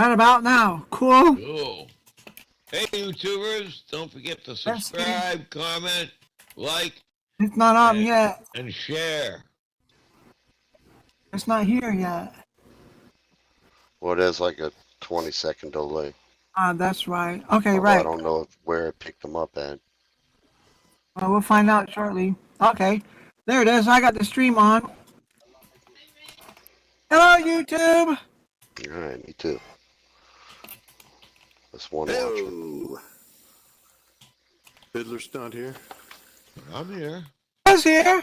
Right about now. Cool. Cool. Hey, YouTubers, don't forget to subscribe, comment, like, It's not on yet. and share. It's not here yet. Well, there's like a 20-second delay. That's right. Okay, Although right. I don't know where it picked them up at. Well, we'll find out shortly. Okay. There it is. I got the stream on. Hello, YouTube. All right, me too. That's one watcher. Hello. Fiddler's not here. I'm here. I was here.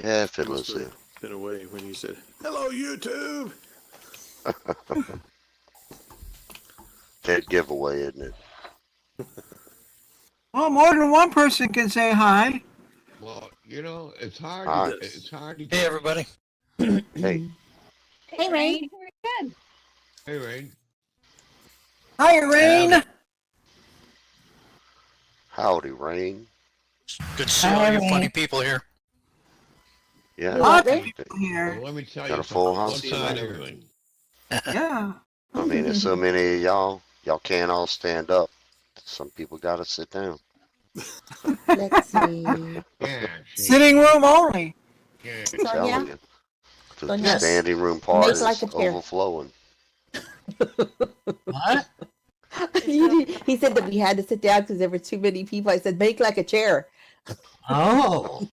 Yeah, Fiddler's Must have here. been away when you said, "Hello, YouTube." Dead giveaway, isn't it? Well, more than one person can say hi. Well, you know, it's hard. Hi. It's hard to. Hey, everybody. Hey, Hey, Rain. Good. Hey, Rain. Hi, Rain. howdy, Rain. Good to see all you funny people here. Yeah. Lots Hey. of people here. Well, let me tell Got you a full something. house? One side everything. Yeah. I mean, there's so many of y'all. Y'all can't all stand up. Some people gotta sit down. Let's see. Yeah. Sitting room only. Yeah. I'm Sonia? telling you. The Sonia? standing room part is like a chair. overflowing. What? He said that we had to sit down because there were too many people. I said, make like a chair. Oh.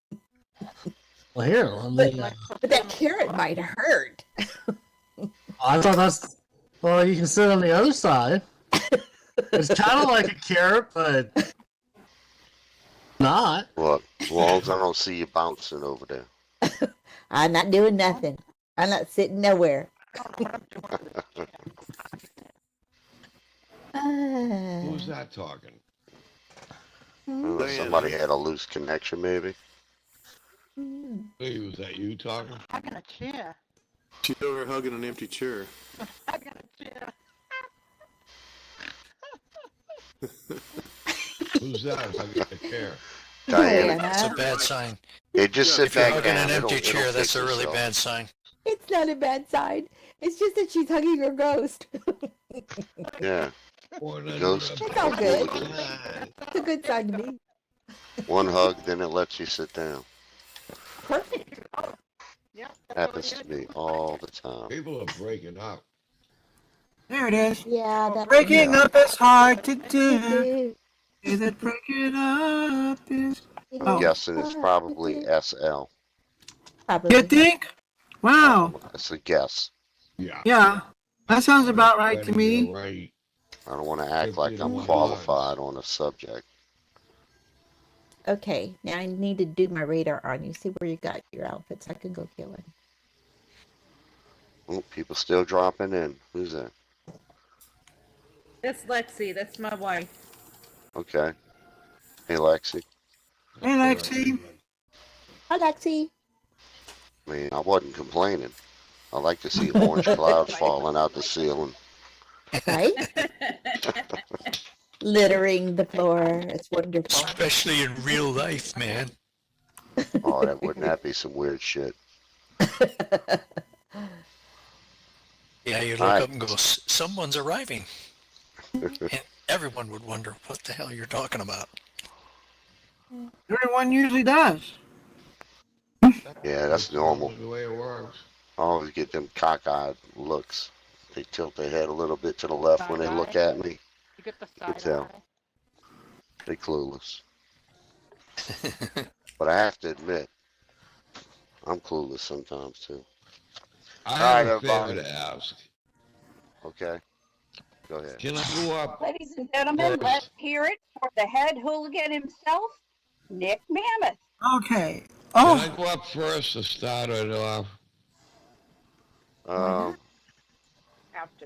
Well, here, let me. But that carrot might hurt. I thought that's. Well, you can sit on the other side. It's kind of like a carrot, but not. Look, as long as I don't see you bouncing over there. I'm not doing nothing. I'm not sitting nowhere. Who's that talking? Diana. Somebody had a loose connection, maybe. Hey, was that you talking? I got a chair. She's over hugging an empty chair. I got a chair. Who's that? If I get a chair. Diana. That's a bad sign. Hey, just sit If you're back hugging down. an It'll- empty it'll chair, that's fix a really itself. bad sign. It's not a bad sign. It's just that she's hugging her ghost. Yeah, Or another- Ghost. It's all good. Ah, It's a good sign to me. one hug, then it lets you sit down. Perfect. Yep. Happens to me all the time. People are breaking up. There it is. Yeah, that Breaking Yeah. up is hard to do. Is it breaking up is... I'm Oh. guessing it's probably SL. Probably. You think? Wow. That's a guess. Yeah. Yeah. That sounds about right to Better me. get Right. I don't want to act If like you I'm don't qualified on a subject. Okay, now I need to do my radar on you. See where you got your outfits. I can go killing. Oh, people still dropping in. Who's that? That's Lexi. That's my wife. Okay. Hey, Lexi. Hey, Lexi. Hi, Lexi. I mean, I wasn't complaining. I like to see orange clouds falling out the ceiling. Right? Littering the floor. It's wonderful. Especially in real life, man. Oh, that wouldn't that be some weird shit? Yeah, you look Alright. up and go, someone's arriving. And everyone would wonder what the hell you're talking about. Everyone usually does. Yeah, that's normal. The way it works. I always get them cockeyed looks. They tilt their head a little bit to the left when they look at me. You get the Good side tell. eye. They clueless. But I have to admit, I'm clueless sometimes too. I Alright, have a favor everybody. to ask. Okay. Go ahead. Can I go up? Ladies and gentlemen, First. let's hear it for the head hooligan himself, Nick Mammoth. Okay. Can I Oh, go up first to start it off? After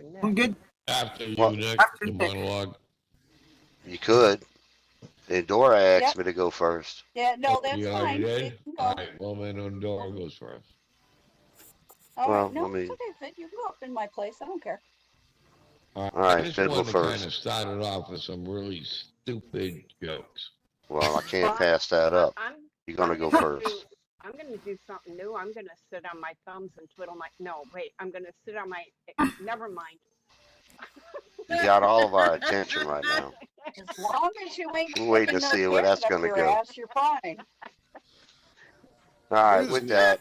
Nick. well, good. After you, Well, Nick, after the Nick. monologue. You could. And Dora asked Yep. me to go first. Yeah, no, that's You already fine. did? You can go. Alright, well, then Dora goes first. All Well, right, no, I mean- it's okay, Finn. You can go up in my place. I don't care. Alright, Alright, I just Finn, go wanted to kind first. of start it off with some really stupid jokes. Well, I can't pass that up. You're gonna go first. I'm gonna do something new. I'm gonna sit on my thumbs and twiddle my. No, wait. I'm gonna sit on my. Never mind. You got all of our attention right now. As long as you ain't We're waiting to sticking see no where that's carrot up gonna your go. ass, you're fine. All right, Where's with Nick? that,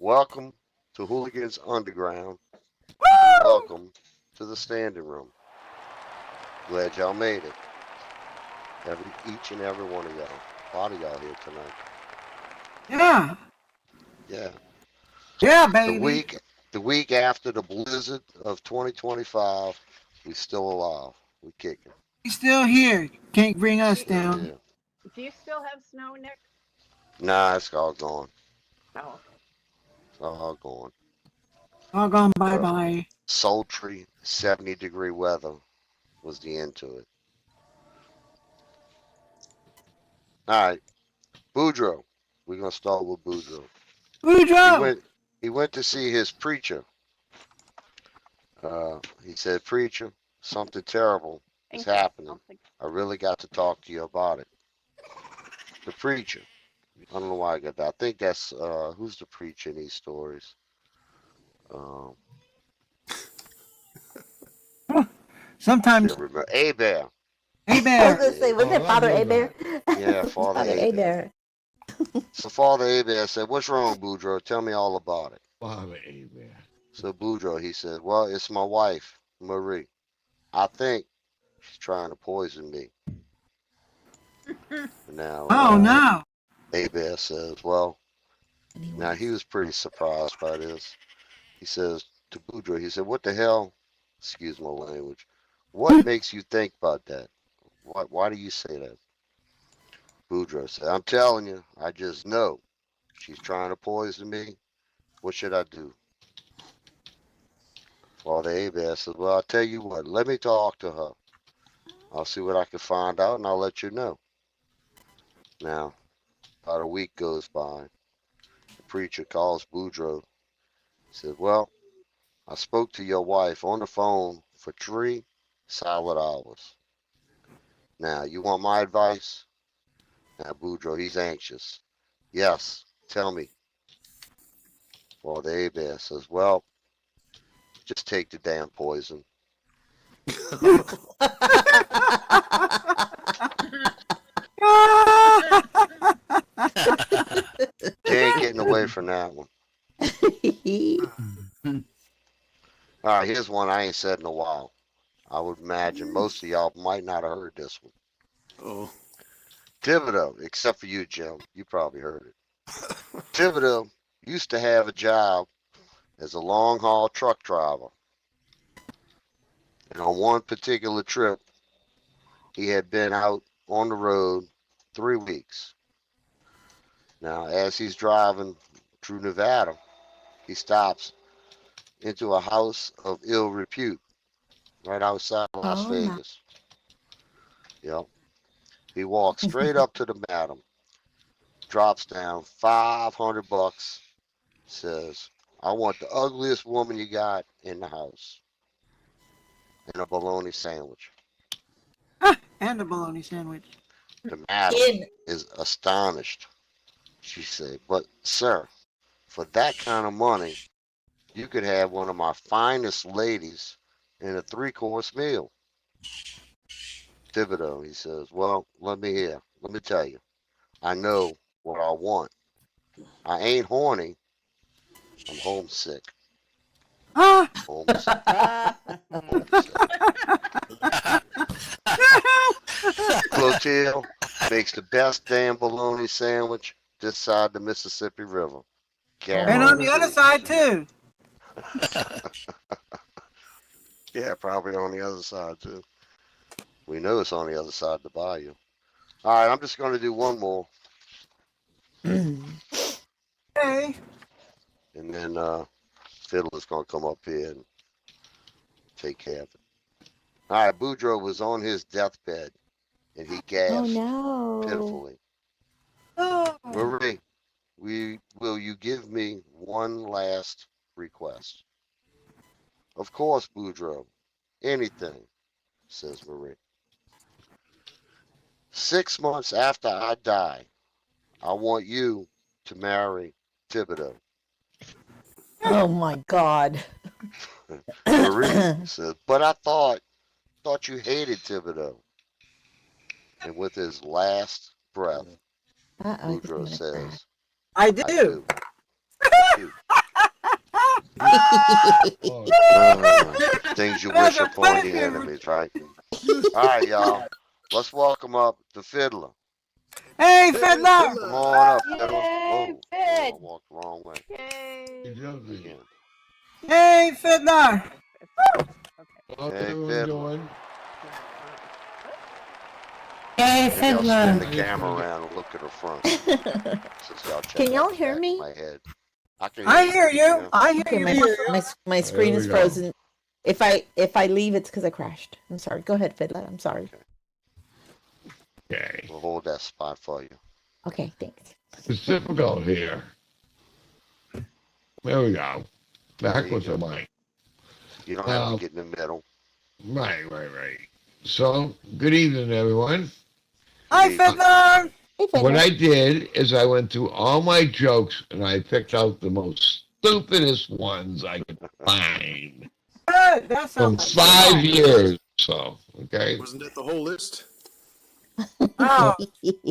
welcome to Hooligans Underground. Woo! Welcome to the standing room. Glad y'all made it. Each and every one of y'all. A lot of y'all here tonight. Yeah. Yeah. Yeah, The baby. week after the blizzard of 2025, we still alive. We kicking. He's still here. Can't bring us Still down. here. Do you still have snow, Nick? Nah, it's all gone. Oh, It's all gone. All gone bye-bye. Sultry 70-degree weather was the end to it. All right, Boudreaux. We're gonna start with Boudreaux. Boudreaux! He went to see his preacher. He said, "Preacher, something terrible is thank you. happening. I really got to talk to you about it." The preacher. I don't know why I got that. I think that's who's the preacher in these stories. Um, Sometimes. can't remember. Abear. Hey, I was Bear. gonna say, was Oh, it Father I knew Abear? Yeah, Father Father Abear. Abear. So Father Abear said, "What's wrong, Boudreaux? Tell me all about it." Father Amen. So Boudreaux, he said, "Well, it's my wife, Marie. I think she's trying to poison me." Now, Oh, no. Abear says, "Well," now he was pretty surprised by this. He says to Boudreaux, he said, "What the hell? Excuse my language. What makes you think about that? Why do you say that?" Boudreaux said, "I'm telling you, I just know she's trying to poison me. What should I do?" Father Abear says, "Well, I'll tell you what, let me talk to her. I'll see what I can find out and I'll let you know." Now, about a week goes by. The preacher calls Boudreaux. He says, "Well, I spoke to your wife on the phone for 3 solid hours. Now, you want my advice?" Now, Boudreaux, he's anxious. "Yes, tell me." Father Abear says, "Well, just take the damn poison. You ain't getting away from that one." All right, here's one I ain't said in a while. I would imagine most of y'all might not have heard this one. Oh, Thibodeau, except for you, Jim. You probably heard it. Thibodeau used to have a job as a long haul truck driver. And on one particular trip, he had been out on the road 3 weeks. Now, as he's driving through Nevada, he stops into a house of ill repute right outside Las Oh, my. Vegas. Yep. He walks straight up to the madam, drops down $500, says, "I want the ugliest woman you got in the house, and a bologna sandwich." And a bologna sandwich. The madam In. is astonished. She said, "But sir, for that kind of money, you could have one of my finest ladies in a 3-course meal." Thibodeau, he says, "Well, let me hear. Let me tell you. I know what I want. I ain't horny. I'm homesick. Ah! Homesick. Homesick." Clotilde makes the best damn bologna sandwich this side the Mississippi River. And on the other side, too. Yeah, probably on the other side, too. We know it's on the other side of the bayou. All right, I'm just going to do one more, Hey. and then Fiddler's going to come up here and take care of it. All right, Boudreaux was on his deathbed, and he Oh gasped no. pitifully. Oh. "Marie, will you give me one last request?" "Of course, Boudreaux. Anything," says Marie. "6 months after I die, I want you to marry Thibodeau." Oh my God. Marie says, "But I thought thought you hated Thibodeau. And with his last breath, Boudreaux says, I I do. do. You. Things you wish upon your enemies, right? All right, y'all. Let's welcome up the fiddler. Hey, Fiddler! Come on up, fiddler. Yay, Oh, Fid. I walked the wrong way. Yay. Again. Hey, Fiddler! How's Hey, everyone Fiddler. doing? Hey, Maybe I'll spin the Fiddler. camera around and look at her front. Since y'all check Can y'all out the hear back of me? my head. I can I hear you. Yeah. I hear Okay, you. my screen There is we go. frozen. If I leave, it's because I crashed. I'm sorry. Go ahead, Fiddler. I'm sorry. Okay. We'll hold that spot for you. Okay, thanks. It's difficult here. There we go. Back There you with go. the mic. You don't have to get in the middle. Right. So, good evening, everyone. Hi, Fiddler! Hey, Fiddler. What I did is I went through all my jokes and I picked out the most stupidest ones I could find Good. That from sounds 5 years. So, okay. Wasn't that the whole list? Oh,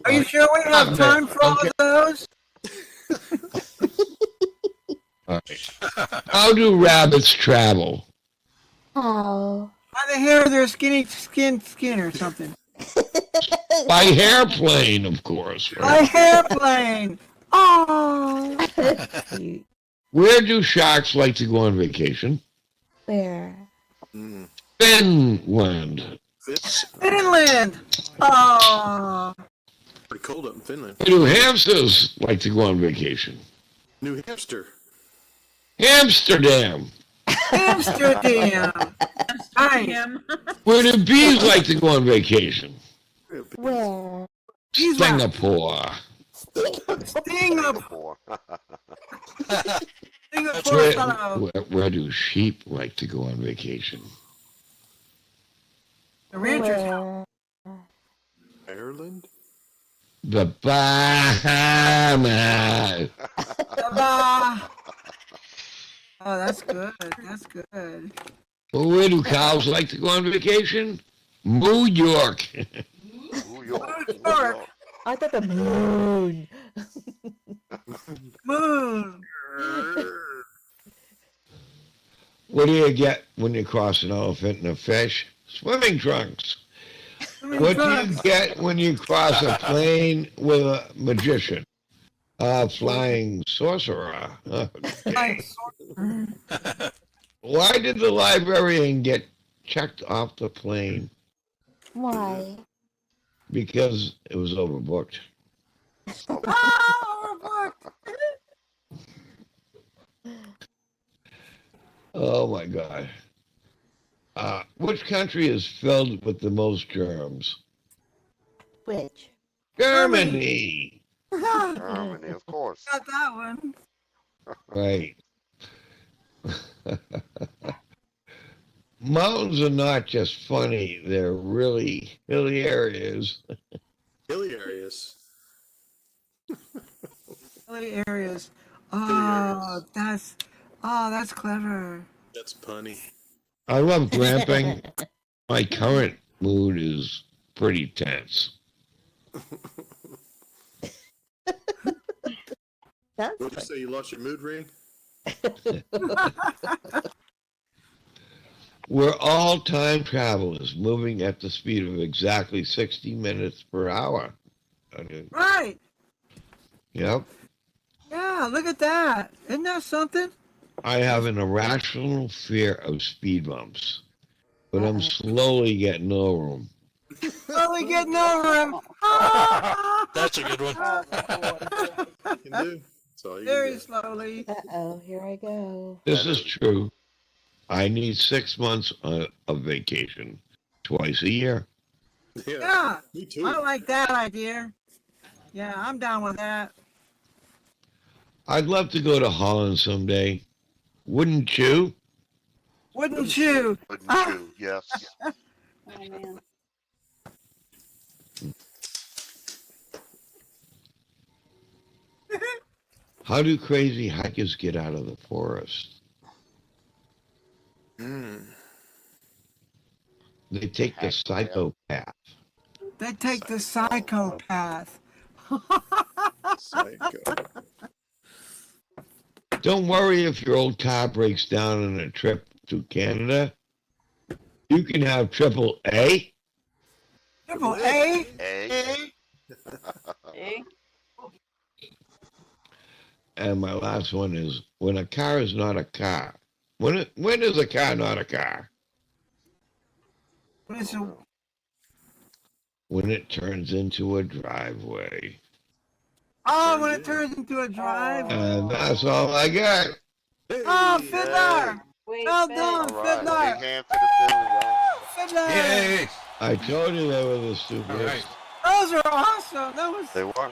are you sure we have time for all of those? All right. How do rabbits travel? Oh. By the hair of their skin or something. By airplane, of course. By Right? airplane. Oh, That's cute. Where do sharks like to go on vacation? Where? Mm. Finland. Fitz? Finland. Oh, Pretty cold up in Finland. Where do hamsters like to go on vacation? New Hampshire. Amsterdam. Amsterdam. Nice. Where do bees like to go on vacation? Where? Singapore. Singapore. Singapore Where, fellow. where do sheep like to go on vacation? The ranchers. Where? Ireland? The Bahamas. Oh, that's good. That's good. Well, where do cows like to go on vacation? New York. New York. New York. York. I thought the moon. Moon. What do you get when you cross an elephant and a fish? Swimming trunks. What do you get when you cross a plane with a magician? A flying sorcerer. Okay. Why did the librarian get checked off the plane? Why? Because it was overbooked. Oh my God. Which country is filled with the most germs? Which? Germany. Germany, of course. Got that one. Right. Mountains are not just funny, they're really hilarious. Hilly areas. Hilly areas. areas. That's clever. That's punny. I love glamping. My current mood is pretty tense. That's What'd you say? You lost your mood ring? We're all time travelers moving at the speed of exactly 60 minutes per hour. Okay. Right. Yep. Yeah, look at that. Isn't that something? I have an irrational fear of speed bumps, but I'm slowly getting over them. Slowly getting over him. That's a good one. You can do. That's all you Very can do. slowly. Uh-oh, here I go. This is true. I need 6 months of vacation twice a year. Yeah, Yeah, me too. I like that idea. Yeah, I'm down with that. I'd love to go to Holland someday. Wouldn't you? Wouldn't you? Wouldn't you? Yes. Oh, man. How do crazy hikers get out of the forest? Mm. They take the psychopath. They take the psychopath. Psycho. Don't worry if your old car breaks down on a trip to Canada. You can have triple A. Triple A. A. See? And my last one is when a car is not a car. When is a car not a car? What is it? When it turns into a driveway. Oh, when it turns into a drive. And that's all I got. Oh, Fiddler! Wait, Well Ben. done, All right, Fiddler! big hand for the Philly, y'all. Fiddler! Yay! I told you they were the stupidest. All right. Those are awesome. They were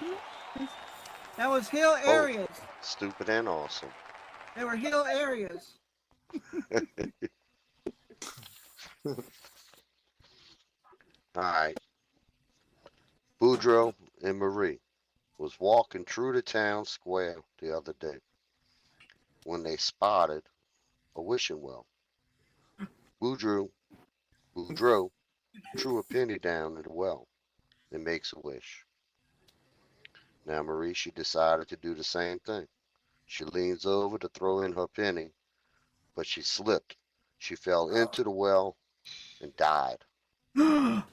That was hill areas. stupid and awesome. They were hill areas. All right. Boudreaux and Marie was walking through the town square the other day when they spotted a wishing well. Boudreaux threw a penny down in the well and makes a wish. Now Marie, she decided to do the same thing. She leans over to throw in her penny, but she slipped. She fell into the well and died. Wow,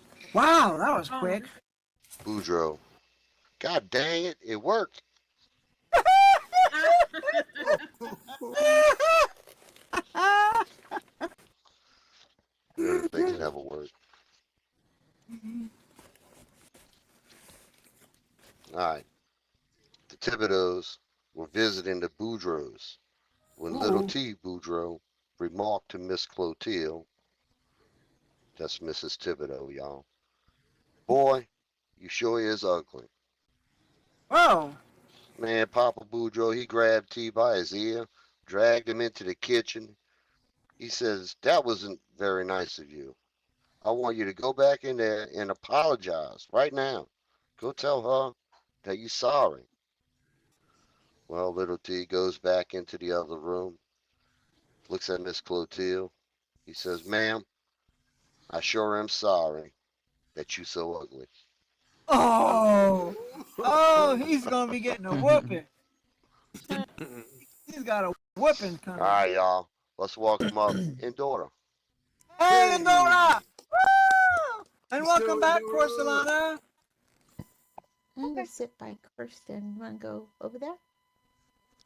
that was quick. Boudreaux, God dang it, it worked. Little things never work. Alright. The Thibodeaux were visiting the Boudreaux when little T. Boudreaux remarked to Miss Clotilde, that's Mrs. Thibodeau, y'all. Boy, you sure is ugly. Whoa. Man, Papa Boudreaux, he grabbed T by his ear, dragged him into the kitchen. He says, that wasn't very nice of you. I want you to go back in there and apologize right now. Go tell her that you're sorry. Well, little T goes back into the other room, looks at Miss Clotilde. He says, ma'am, I sure am sorry that you so ugly. Oh, he's gonna be getting a whooping. He's got a whooping coming. All right, y'all. Let's welcome up Endora. Hey, Endora! Woo! And welcome back, Porcelana. I'm gonna sit by Kirsten. You wanna go over there?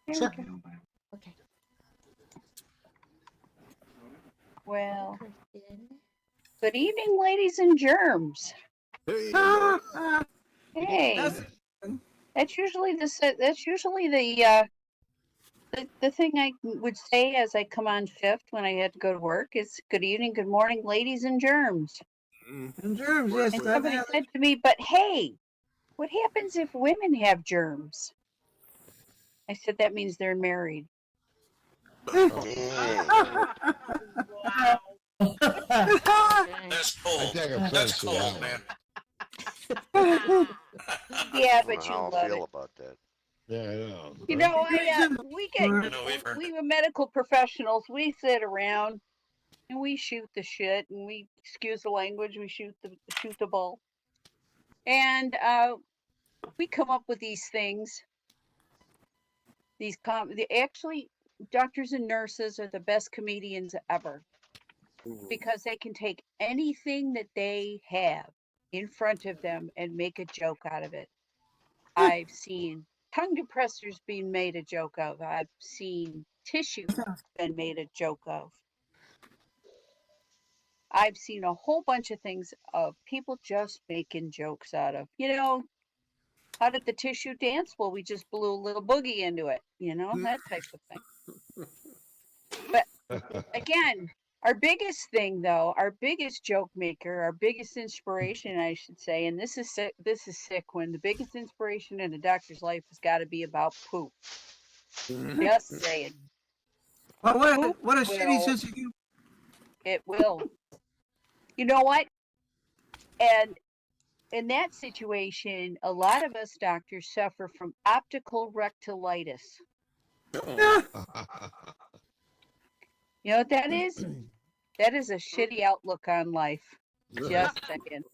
There we Sure. go. Okay. Well, Kirsten. good evening, ladies and germs. Hey, Hey, That's- that's usually the thing I would say as I come on shift when I had to go to work is good evening, good morning, ladies and germs. And germs, yes. And that- somebody said to me, but hey, what happens if women have germs? I said, that means they're married. Dang. That's I cold. take offense That's to cold, that man. Yeah, I don't but know you how I love feel it. about that. Yeah, I know. You know, we get, I know we've heard. we medical professionals, we sit around and we shoot the shit and we, excuse the language, we shoot the bull. And we come up with these things. Actually, doctors and nurses are the best comedians ever because they can take anything that they have in front of them and make a joke out of it. I've seen tongue depressors being made a joke of. I've seen tissue been made a joke of. I've seen a whole bunch of things of people just making jokes out of. You know, how did the tissue dance? Well, we just blew a little boogie into it, you know, that type of thing. But again, our biggest thing though, our biggest joke maker, our biggest inspiration, I should say, and this is sick when the biggest inspiration in a doctor's life has got to be about poop. Just saying. Well, what a Poop shitty will- sense of humor. It will. You know what? And in that situation, a lot of us doctors suffer from optical rectilitis. You know what that is? That is a shitty outlook on life. Just saying.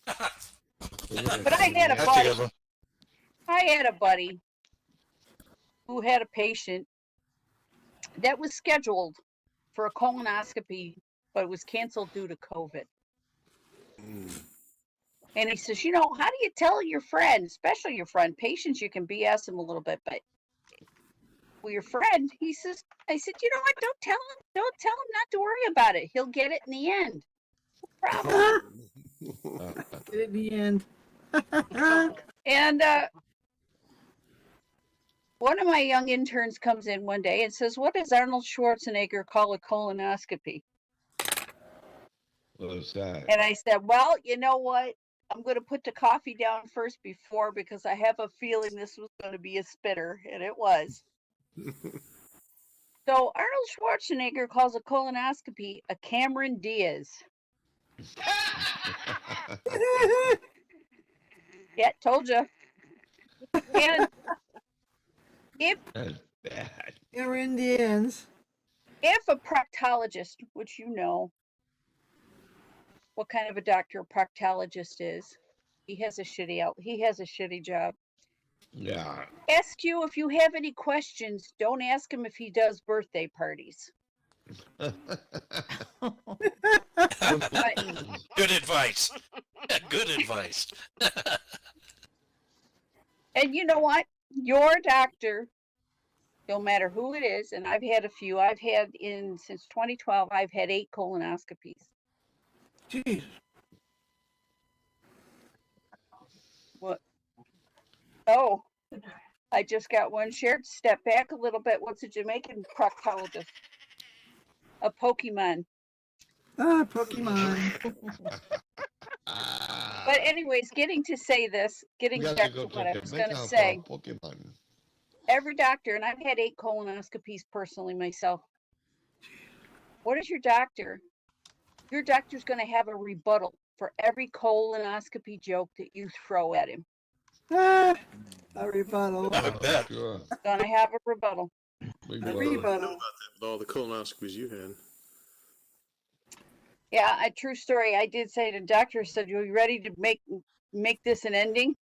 But I had a That's a buddy. good one. I had a buddy who had a patient that was scheduled for a colonoscopy, but was canceled due to COVID. And he says, how do you tell your friend, especially your friend, patients, you can BS them a little bit, but with your friend, I said, you know what? Don't tell him not to worry about it. He'll get it in the end. No problem. At the end. And one of my young interns comes in one day and says, what does Arnold Schwarzenegger call a colonoscopy? What's that? And I said, well, you know what? I'm going to put the coffee down first because I have a feeling this was going to be a spitter, and it was. So Arnold Schwarzenegger calls a colonoscopy a Cameron Diaz. Yeah, told you. And if That's bad. You're Indians. a proctologist, which what kind of a doctor a proctologist is, he has a shitty job. Yeah. Ask you if you have any questions. Don't ask him if he does birthday parties. Good advice. Good advice. And you know what? Your doctor, no matter who it is, and I've had a few. Since 2012, I've had 8 colonoscopies. Jeez. What? Oh, I just got one shared. Step back a little bit. What's a Jamaican proctologist? A Pokemon. Ah, Pokemon. But anyways, getting back to what I was going to say. Pokemon. Every doctor, and I've had 8 colonoscopies personally myself. What is your doctor? Your doctor's going to have a rebuttal for every colonoscopy joke that you throw at him. Ah, a rebuttal. I bet. Sure. Going to have a rebuttal. Big A brother. I know rebuttal. about that with all the colonoscopies you had. Yeah, a true story. I did say to the doctor, I said, "Are you ready to make this an ending?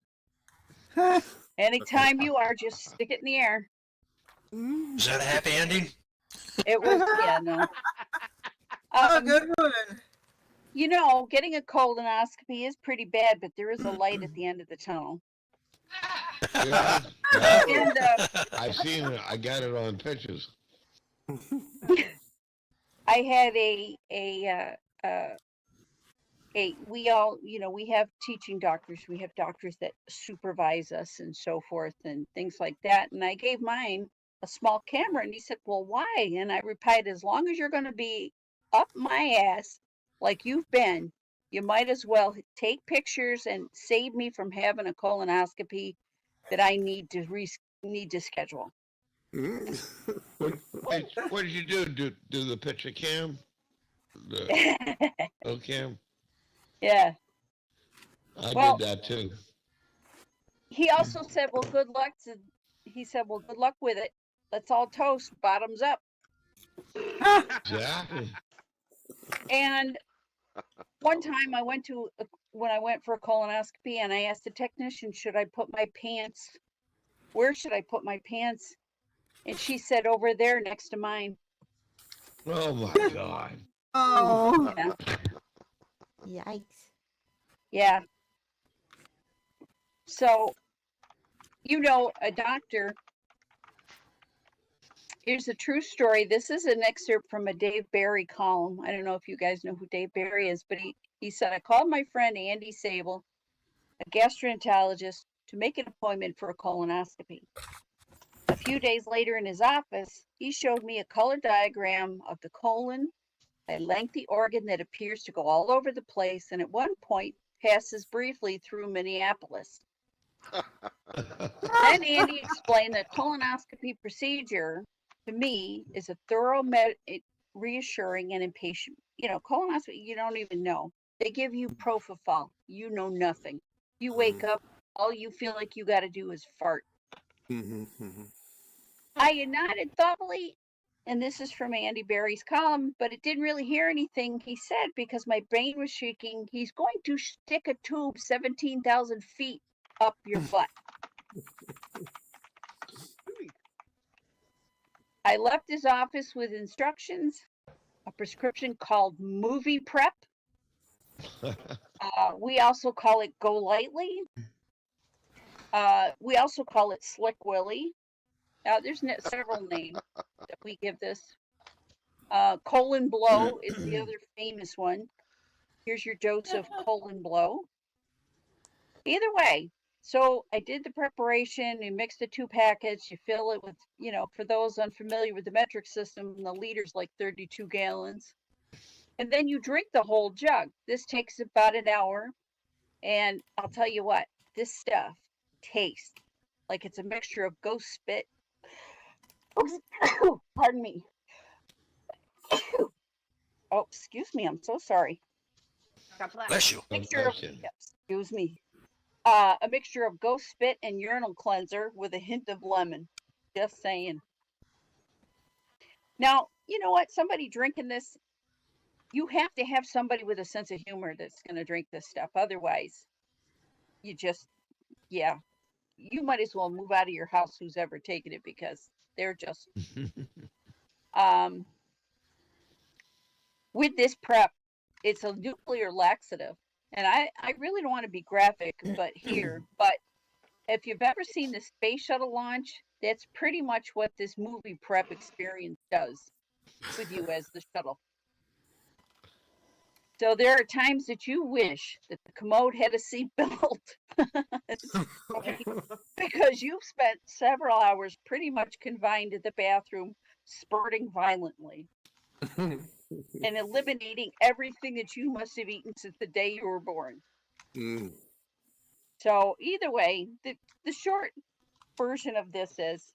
Anytime you are, just stick it in the air." Is that a happy ending? It was, yeah, no. Oh, good one. Getting a colonoscopy is pretty bad, but there is a light at the end of the tunnel. Yeah. Yeah. And I've seen it. I got it on pictures. I had we all, we have teaching doctors. We have doctors that supervise us and so forth and things like that. And I gave mine a small camera, and he said, well, why? And I replied, as long as you're going to be up my ass like you've been, you might as well take pictures and save me from having a colonoscopy that I need to schedule. What did you do? Do the picture cam? The little cam? Yeah. I Well- did that too. He also said, well, good luck with it. Let's all toast, bottoms up. Exactly. And one time when I went for a colonoscopy, and I asked the technician, where should I put my pants? And she said, over there next to mine. Oh my God. Oh. Yeah. Yikes. Yeah. So, a doctor, here's a true story. This is an excerpt from a Dave Barry column. I don't know if you guys know who Dave Barry is, but he said, I called my friend Andy Sable, a gastroenterologist, to make an appointment for a colonoscopy. A few days later in his office, he showed me a color diagram of the colon, a lengthy organ that appears to go all over the place and at one point passes briefly through Minneapolis. Then Andy explained that colonoscopy procedure to me is a thorough, reassuring and impatient. Colonoscopy, you don't even know. They give you propofol. You know nothing. You wake up, all you feel like you got to do is fart. I nodded thoughtfully and this is from Andy Barry's column, but it didn't really hear anything he said because my brain was shaking. He's going to stick a tube 17,000 feet up your butt. I left his office with instructions, a prescription called Movie Prep. We also call it Go Lightly. We also call it Slick Willie. There's several names that we give this. Colon Blow is the other famous one. Here's your dose of colon blow. Either way, so I did the preparation. You mix the 2 packets. You fill it with, for those unfamiliar with the metric system, the liter's like 32 gallons. And then you drink the whole jug. This takes about an hour. And I'll tell you what, this stuff tastes like it's a mixture of ghost spit. Pardon me. Oh, excuse me. I'm so sorry. God bless. Bless you. Mixture of, excuse me. A mixture of ghost spit and urinal cleanser with a hint of lemon. Just saying. Now, you know what? Somebody drinking this, you have to have somebody with a sense of humor that's going to drink this stuff. Otherwise, you just, yeah, you might as well move out of your house who's ever taken it because they're just, with this prep, it's a nuclear laxative. And I really don't want to be graphic, but if you've ever seen the space shuttle launch, that's pretty much what this movie prep experience does with you as the shuttle. So there are times that you wish that the commode had a seatbelt because you've spent several hours pretty much confined to the bathroom, spurting violently and eliminating everything that you must have eaten since the day you were born. So either way, the short version of this is,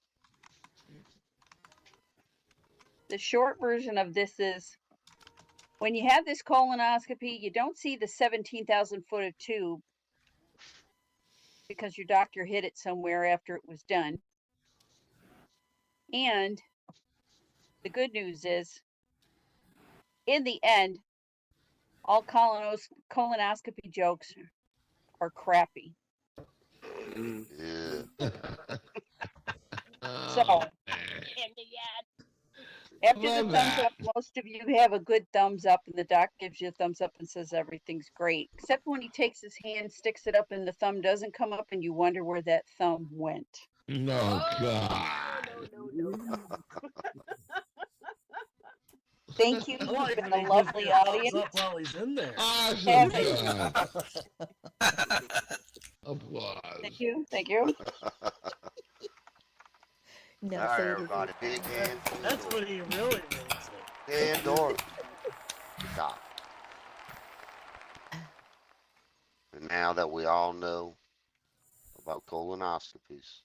when you have this colonoscopy, you don't see the 17,000 foot of tube because your doctor hid it somewhere after it was done. And the good news is, in the end, all colonoscopy jokes are crappy. Yeah. So, after the Love thumbs that. up, most of you have a good thumbs up, and the doc gives you a thumbs up and says everything's great. Except when he takes his hand, sticks it up, and the thumb doesn't come up, and you wonder where that thumb went. No, God. No. Thank you. I You've like been when a he lovely gives me a thumbs audience. up while he's in there. Awesome Have job. Applause. Thank you. Thank you. No, All right, say it everybody. Big hand. That's what he really means. Pandora. Stop. And now that we all know about colonoscopies,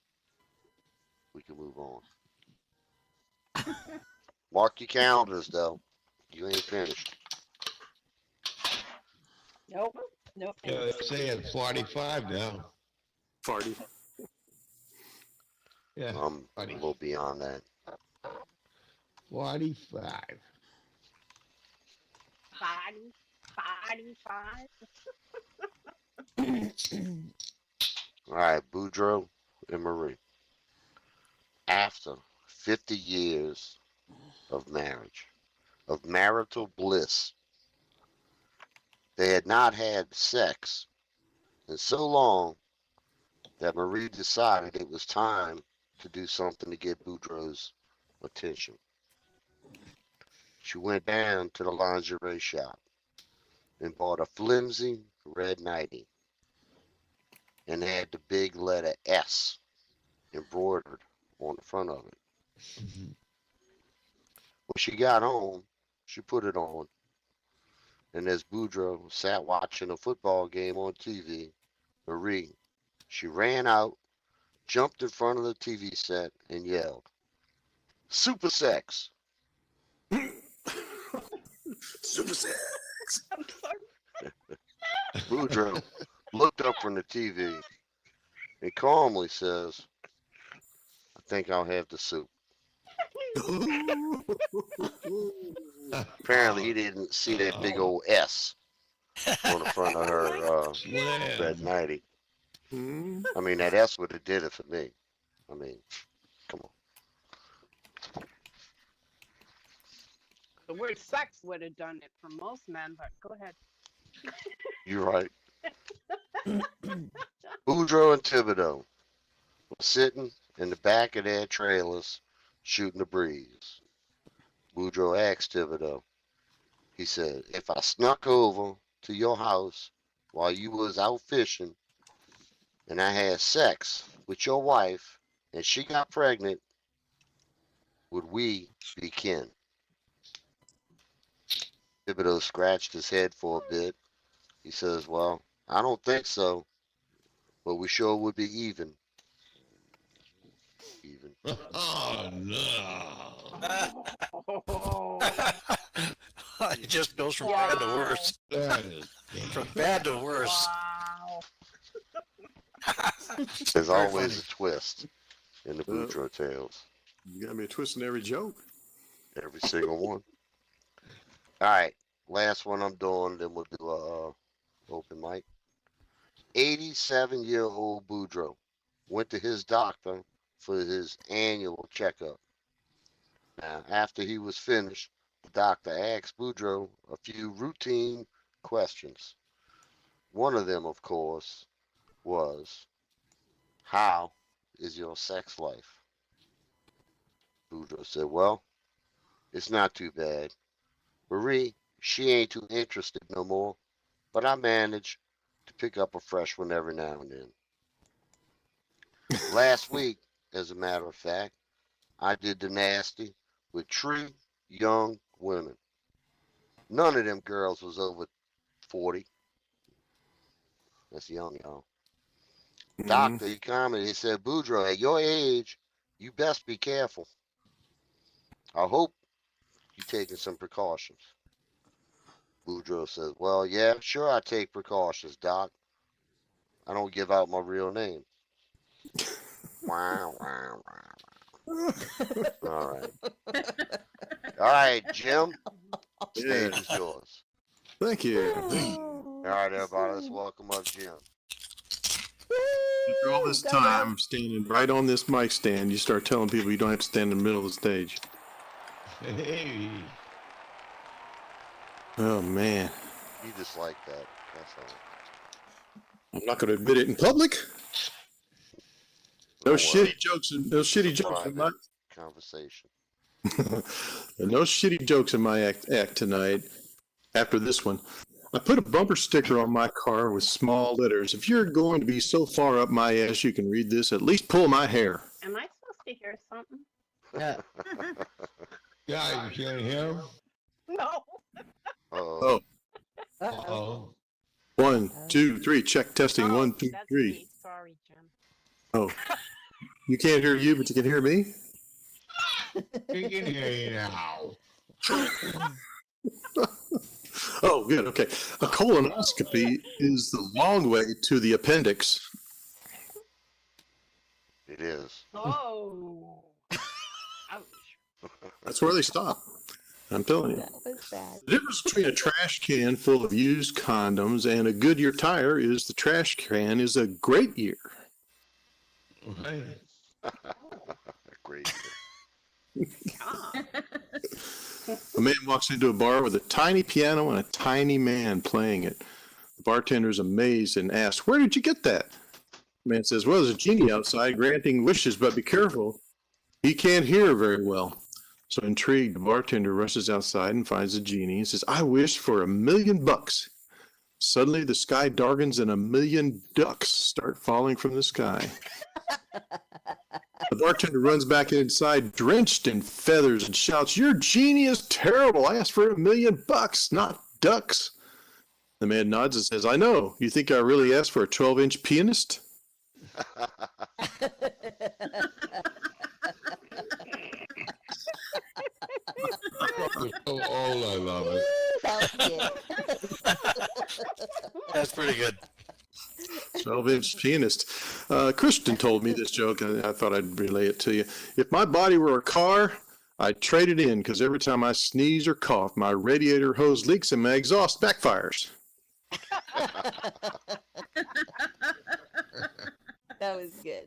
we can move on. Mark your calendars, though. You ain't finished. Nope. Nope. Yeah, they're saying 45 now. Farty. Yeah, I'm a little beyond that. 45. All right, Boudreaux and Marie. After 50 years of marriage, of marital bliss, they had not had sex in so long that Marie decided it was time to do something to get Boudreaux's attention. She went down to the lingerie shop and bought a flimsy red nightie and had the big letter S embroidered on the front of it. When she got home, she put it on, and as Boudreaux sat watching a football game on TV, Marie, she ran out, jumped in front of the TV set, and yelled, "Super sex!" Super sex. Boudreaux looked up from the TV and calmly says, "I think I'll have the soup." Apparently, he didn't see that big old S on the front of her red Slam. 90. Hmm? I mean, that S would have did it for me. I mean, come on. The word sex would have done it for most men, but go ahead. You're right. Boudreaux and Thibodeau were sitting in the back of their trailers shooting the breeze. Boudreaux asked Thibodeau, he said, if I snuck over to your house while you was out fishing and I had sex with your wife and she got pregnant, would we be kin? Thibodeau scratched his head for a bit. He says, well, I don't think so, but we sure would be even. Even. Oh, no. It just goes from bad to worse. That is From bad to worse. Wow. There's Very always funny. a twist in the Boudreaux tales. You got me twisting every joke. Every single one. All right, last one I'm doing, then we'll do a open mic. 87-year-old Boudreaux went to his doctor for his annual checkup. Now, after he was finished, the doctor asked Boudreaux a few routine questions. One of them, of course, was, how is your sex life? Boudreaux said, well, it's not too bad. Marie, she ain't too interested no more, but I manage to pick up a fresh one every now and then. Last week, as a matter of fact, I did the nasty with 3 young women. None of them girls was over 40. That's young, y'all. Mhm. Doctor, he commented, he said, Boudreaux, at your age, you best be careful. I hope you taking some precautions. Boudreaux says, well, yeah, sure I take precautions, Doc. I don't give out my real name. Wow, wow, wow. All right. All right, Jim. Stage is yours. Thank you. All right, everybody, let's welcome up Jim. After all this time standing right on this mic stand, you start telling people you don't have to stand in the middle of the stage. Hey. Oh, man. You just like that. That's all. I'm not going to admit it in public. Those Don't worry. shitty jokes. Those shitty jokes in my Private conversation. no shitty jokes in my act tonight. After this one, I put a bumper sticker on my car with small letters. If you're going to be so far up my ass you can read this, at least pull my hair. Am I supposed to hear something? Yeah, you can't hear him? No. Uh-oh. Oh, Uh-oh. 1, 2, 3. Check testing. Oh, 1, 2, that's 3. me. Sorry, Jim. Oh, you can't hear you, but you can hear me. We can hear you now. Oh, good. Okay. A colonoscopy is the long way to the appendix. It is. Oh. Ouch. That's where they stop. I'm telling you. That was bad. The difference between a trash can full of used condoms and a Goodyear tire is the trash can is a great year. Right. Great. God. A man walks into a bar with a tiny piano and a tiny man playing it. The bartender is amazed and asks, "Where did you get that?" The man says, "Well, there's a genie outside granting wishes, but be careful. He can't hear very well." So intrigued, the bartender rushes outside and finds the genie and says, "I wish for $1,000,000. Suddenly, the sky darkens and 1,000,000 ducks start falling from the sky. The bartender runs back inside, drenched in feathers, and shouts, "Your genie is terrible. I asked for $1,000,000, not ducks." The man nods and says, "I know. You think I really asked for a 12-inch pianist?" So old, I love it. That's pretty good. 12-inch pianist. Christian told me this joke, and I thought I'd relay it to you. If my body were a car, I traded in because every time I sneeze or cough, my radiator hose leaks and my exhaust backfires. That was good.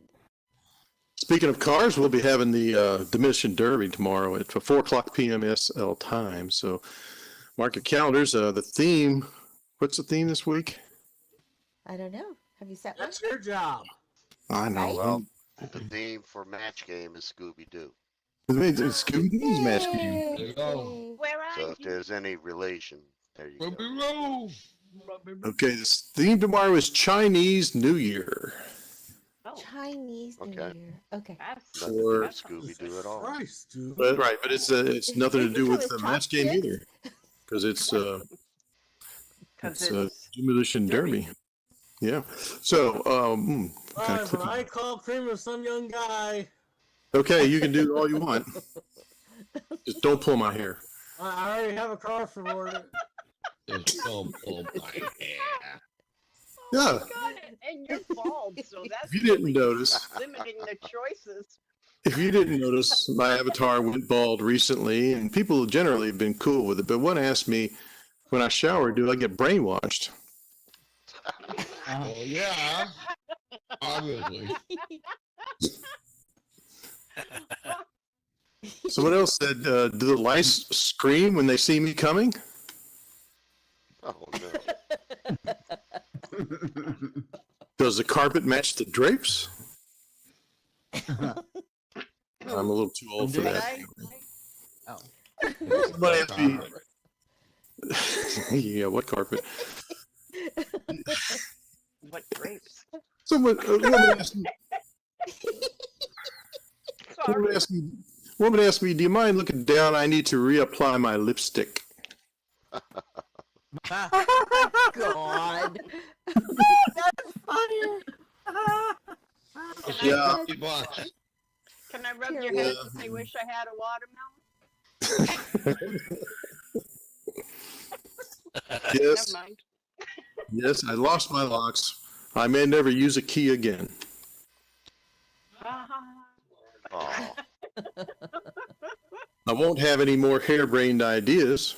Speaking of cars, we'll be having the Demolition Derby tomorrow at 4 o'clock p.m. SL time. So mark your calendars. The theme, what's the theme this week? I don't know. Have you set one? That's your job. I know. Right? Well, the theme for match game is Scooby-Doo. It's Scooby-Doo's match game. There you go. Yay. Where are So if you? there's any relation, there you Ruby go. Road. Okay, this theme tomorrow is Chinese New Year. Oh, Chinese New Okay. Year. Okay. that's Nothing Or- to do with Scooby-Doo at all. Christ, dude. But, right, but it's nothing to do Isn't with it the with match game chopsticks? either, because it's because it's Demolition Derby. Yeah. So kinda Fine, clicky. when I call Kramer some young guy, Okay, you can do all you want. Just don't pull my hair. I already have a car for order. Just don't pull my hair. Yeah. God, and you're bald, so that's If you didn't really notice, limiting the choices. if you didn't notice, my avatar went bald recently, and people generally have been cool with it. But one asked me, when I shower, do I get brainwashed? Oh, yeah. Obviously. Someone else said, do the lice scream when they see me coming? Oh no. Does the carpet match the drapes? I'm a little too old for that. Somebody asked me, yeah, what carpet? What grapes? Someone, a woman asked me, Sorry. woman asked me, do you mind looking down? I need to reapply my lipstick. God. Funny. Yeah. $50. Can I rub your Terrible. head and say, wish I had a watermelon? Yes, Never mind. yes, I lost my locks. I may never use a key again. Oh, I won't have any more harebrained ideas,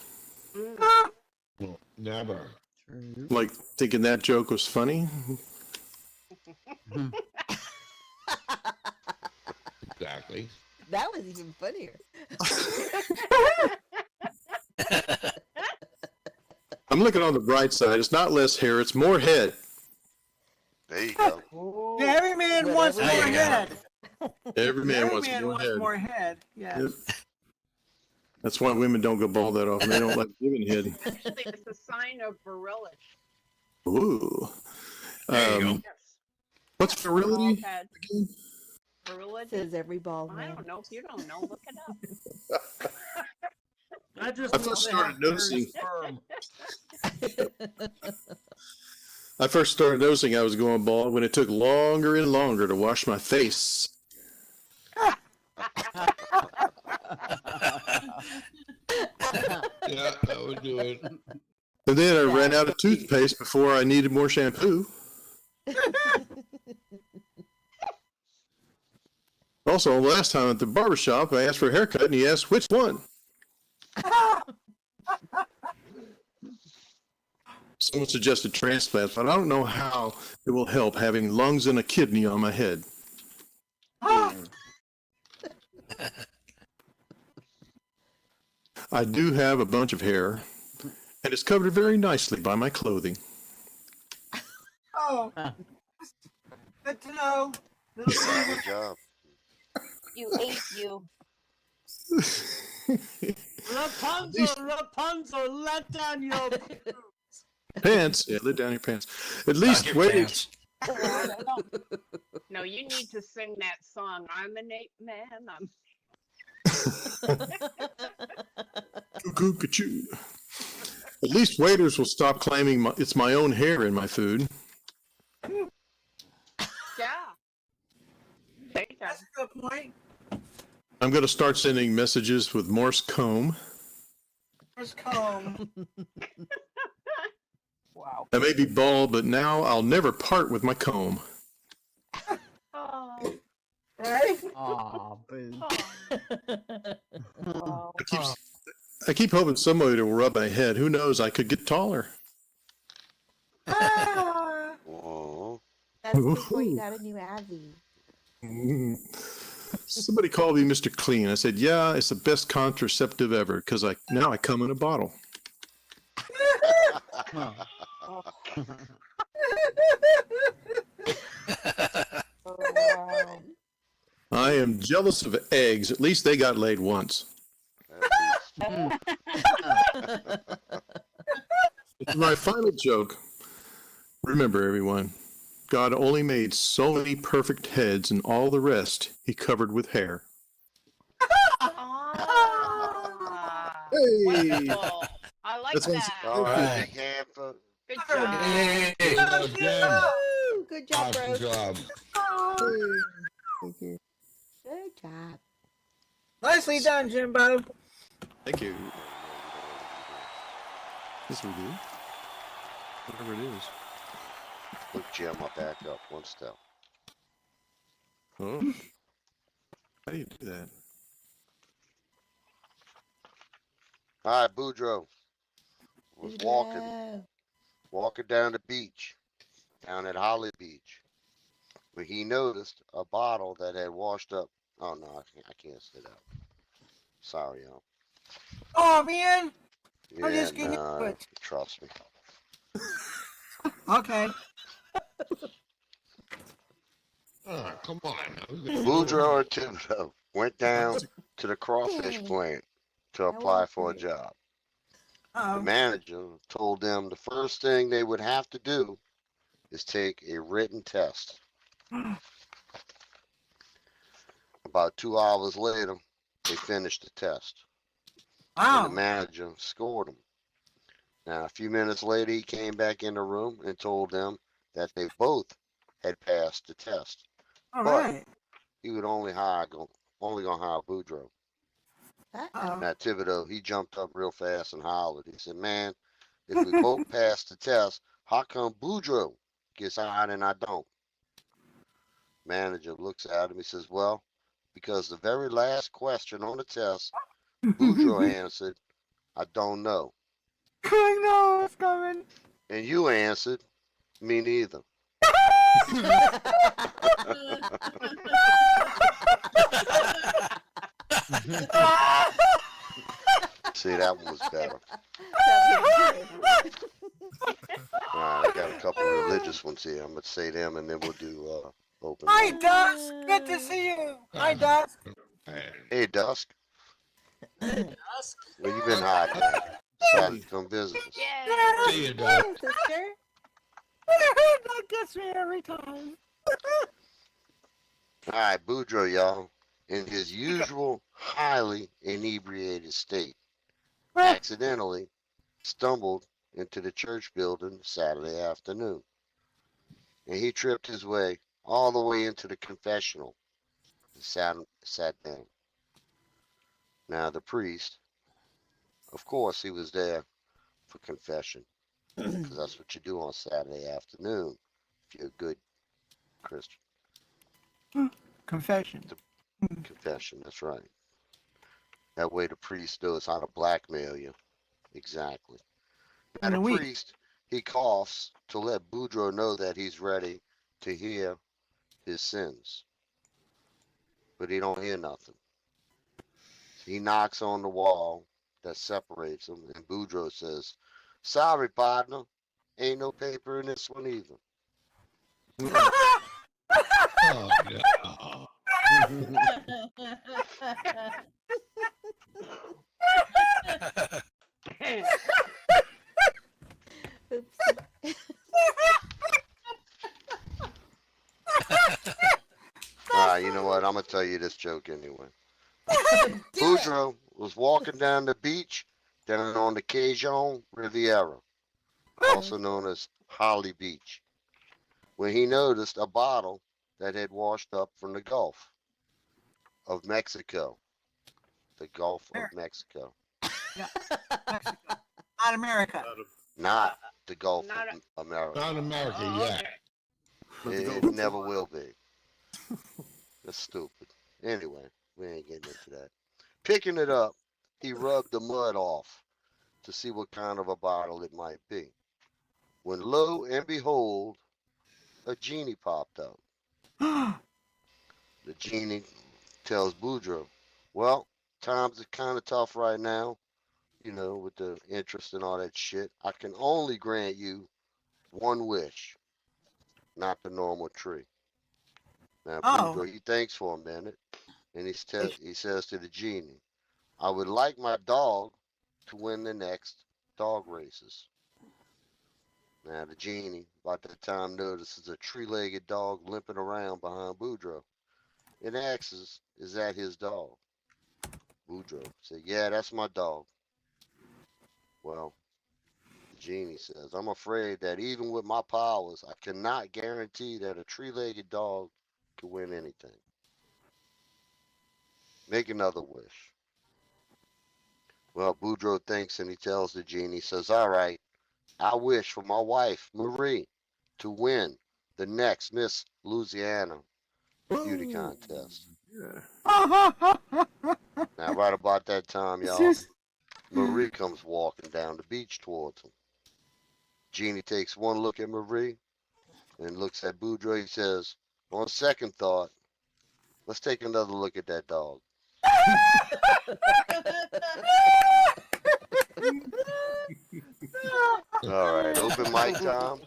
Well, never. like thinking that joke was funny. Exactly. That was even funnier. I'm looking on the bright side. It's not less hair, it's more head. there you go. Yeah, every man wants more Whatever. There you go. head. Every man Every wants man more wants head. more head. Yes. Yep. That's why women don't go bald that often. They don't like giving head. Actually, it's a sign of virility. Ooh. There you go. Yes. What's virility Bald head. again? Virility. Says every bald I man. don't know. If you don't know, look it up. I just I know first they started have very noticing- sperm. I first started noticing I was going bald when it took longer and longer to wash my face. Yeah, that would do it. And then I ran out of toothpaste before I needed more shampoo. Also, last time at the barbershop, I asked for a haircut and he asked which one. Someone suggested transplant, but I don't know how it will help having lungs and a kidney on my head. I do have a bunch of hair, and it's covered very nicely by my clothing. Oh. Good to know. Little Good job. You ate you. Rapunzel, Rapunzel, let down your Pants, yeah, let down your pants. At least Your wait. pants. No, you need to sing that song. I'm an ape man. I'm Cuckoo-ca-choo. At least waiters will stop claiming it's my own hair in my food. yeah. Take that. That's a good point. I'm going to start sending messages with Morse comb. First comb. Wow. I may be bald, but now I'll never part with my comb. Oh, Right? Aw, boo. oh. I keep hoping somebody will rub my head. Who knows? I could get taller. Ah, Oh, That's before you got a new Abby. Somebody called me Mr. Clean. I said, yeah, it's the best contraceptive ever because now I come in a bottle. Oh, wow. I am jealous of eggs. At least they got laid once. at least. My final joke. Remember, everyone, God only made so many perfect heads, and all the rest he covered with hair. Ah, Hey! wonderful. I like That's one- that. All right, Right. big hand for Good Hey. job. Hey, Oh, Jim. Woo! Good job, Awesome bros. job. oh. Thank you. Good job. Nicely done, Jimbo. Thank you. Yes, we do. Whatever it is. look Jim. I back up one step. Oh. How do you do that? All right, Boudreaux was walking down the beach, down at Holly Beach, where he noticed a bottle that had washed up. Oh no, I can't say that. Sorry, y'all. Oh man. I'm Yeah, just getting nah, into it. trust me. Okay. Oh, come on. Boudreaux and Thibodeau went down to the crawfish plant to apply for a job. The Oh. manager told them the first thing they would have to do is take a written test. About 2 hours later, they finished the test. And the Wow. manager scored them. Now, a few minutes later, he came back in the room and told them that they both had passed the test. All but- right. He would only gonna hire Boudreaux. Uh-oh. Now, Thibodeau, he jumped up real fast and hollered. He said, man, if we both pass the test, how come Boudreaux gets hired and I don't? Manager looks at him. He says, well, because the very last question on the test, Boudreaux answered, I don't know. I know it's coming. And you answered, me neither. See, that one was better. All right, I got a couple of religious ones here. I'm going to say them and then we'll do open. Hi, mic. Dusk. Good to see you. Hi, Dusk. Hey, Dusk. Dusk. Where you been hiding at? Decided to come visit us. Yay. See you, Doc. Hey, sister. That gets me every time. All right, Boudreaux, y'all, in his usual highly inebriated state, accidentally stumbled into the church building Saturday afternoon. And he tripped his way all the way into the confessional and sat down. Now, the priest, of course, he was there for confession, because that's what you do on Saturday afternoon if you're a good Christian. Confession. Confession, that's right. That way the priest knows how to blackmail you. Exactly. In And a the week. priest, he coughs to let Boudreaux know that he's ready to hear his sins. But he don't hear nothing. He knocks on the wall that separates them, and Boudreaux says, sorry, partner. Ain't no paper in this one either. Oh, no. Oops. You know what? I'm going to tell you this joke anyway. Boudreaux was walking down the beach down on the Cajun Riviera, also known as Holly Beach, when he noticed a bottle that had washed up from the Gulf of Mexico. The Gulf of Mexico. Mexico. Not America. Not the Gulf Not of America. Not America Oh, yet. okay. It never will be. That's stupid. Anyway, we ain't getting into that. Picking it up he rubbed the mud off to see what kind of a bottle it might be. When lo and behold, a genie popped out. The genie tells Boudreaux, well, times are kind of tough right now, with the interest and all that shit. I can only grant you one wish, not the normal tree. Now, Oh. Boudreaux, he thinks for a minute, and he says to the genie, I would like my dog to win the next dog races. Now, the genie, about that time, notices a three-legged dog limping around behind Boudreaux and asks, is that his dog? Boudreaux said, yeah, that's my dog. Well, the genie says, I'm afraid that even with my powers, I cannot guarantee that a three-legged dog can win anything. Make another wish. Well, Boudreaux thinks and he tells the genie, says, all right, I wish for my wife, Marie, to win the next Miss Louisiana beauty contest. Yeah. Now, right about that time, y'all, Marie comes walking down the beach towards him. Genie takes one look at Marie and looks at Boudreaux. He says, on second thought, let's take another look at that dog. All right, open mic time.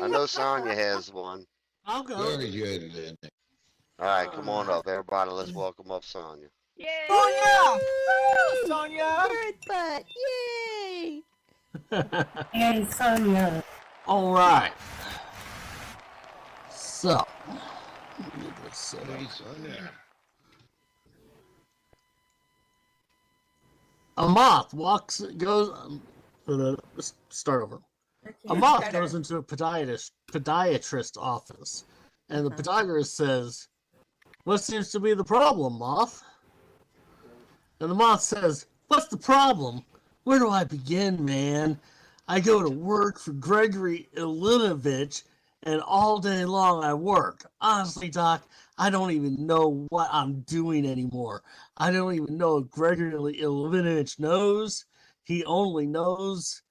I know Sonya has one. I'll go. Very good, man. All right, come on up, everybody. Let's welcome up Sonya. Yay! Sonya! Woo! Sonya! Bird butt! Yay! Hey, Sonya. All right. So, let me get this set up. Nice on there. A moth let's start over. A moth goes into a podiatrist office, and the podiatrist says, what seems to be the problem, moth? And the moth says, what's the problem? Where do I begin, man? I go to work for Gregory Ilinovich, and all day long I work. Honestly, Doc, I don't even know what I'm doing anymore. I don't even know if Gregory Ilinovich knows. He only knows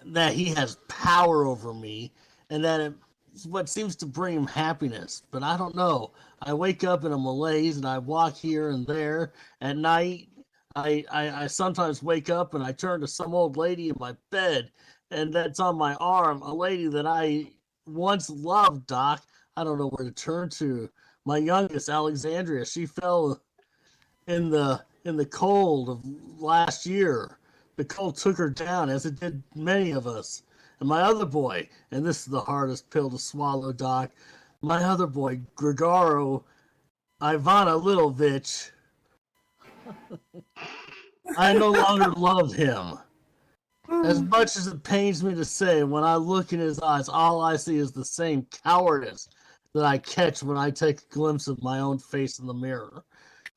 that he has power over me, and that it's what seems to bring him happiness. But I don't know. I wake up in a malaise, and I walk here and there. At night, I sometimes wake up and I turn to some old lady in my bed, and that's on my arm, a lady that I once loved, Doc. I don't know where to turn to. My youngest, Alexandria, she fell in the cold of last year. The cold took her down, as it did many of us. And my other boy, and this is the hardest pill to swallow, Doc, my other boy, Grigoro Ivanovitovich, I no longer love him. As much as it pains me to say, when I look in his eyes, all I see is the same cowardice that I catch when I take a glimpse of my own face in the mirror.